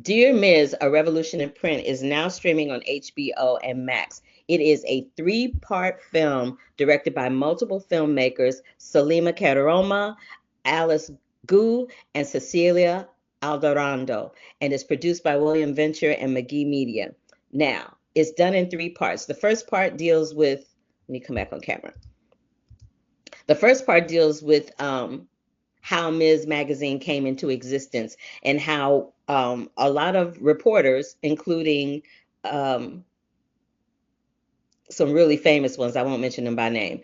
Dear Ms., A Revolution in Print is now streaming on HBO and Max. It is a three-part film directed by multiple filmmakers, Salima Koroma, Alice Gu, and Cecilia Aldarondo, and is produced by William Ventura and McGee Media. Now, it's done in three parts. The first part deals with, let me come back on camera. The first part deals with how Ms. Magazine came into existence and how a lot of reporters, including some really famous ones, I won't mention them by name,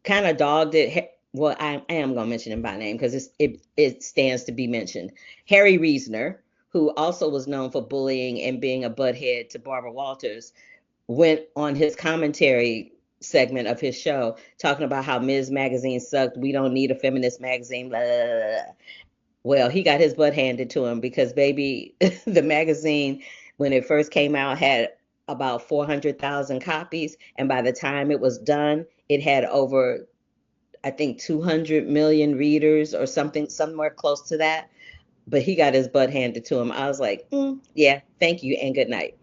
kind of dogged it. Well, I am going to mention him by name because it stands to be mentioned. Harry Reasoner, who also was known for bullying and being a butthead to Barbara Walters, went on his commentary segment of his show talking about how Ms. Magazine sucked. We don't need a feminist magazine. Blah, blah, blah. Well, he got his butt handed to him because, baby, the magazine, when it first came out, had about 400,000 copies. And by the time it was done, it had over, I think, 200 million readers or something, somewhere close to that. But he got his butt handed to him. I was like, yeah, thank you and good night.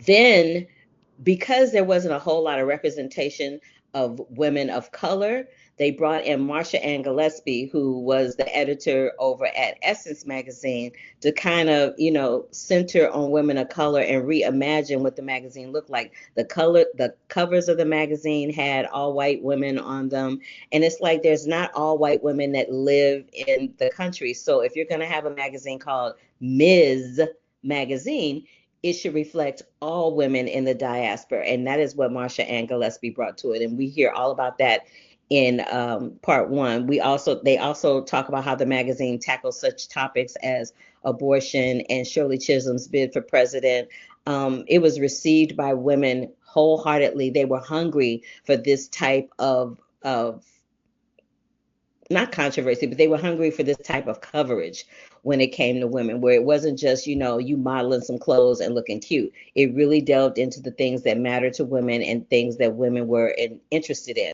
Then, because there wasn't a whole lot of representation of women of color, they brought in Marsha Ann Gillespie, who was the editor over at Essence magazine, to kind of, center on women of color and reimagine what the magazine looked like. The covers of the magazine had all white women on them. And it's like there's not all white women that live in the country. So if you're going to have a magazine called Ms. Magazine, it should reflect all women in the diaspora. And that is what Marsha Ann Gillespie brought to it. And we hear all about that in part one. They also talk about how the magazine tackles such topics as abortion and Shirley Chisholm's bid for president. It was received by women wholeheartedly. They were hungry for this type of not controversy, but they were hungry for this type of coverage when it came to women, where it wasn't just, you modeling some clothes and looking cute. It really delved into the things that matter to women and things that women were interested in.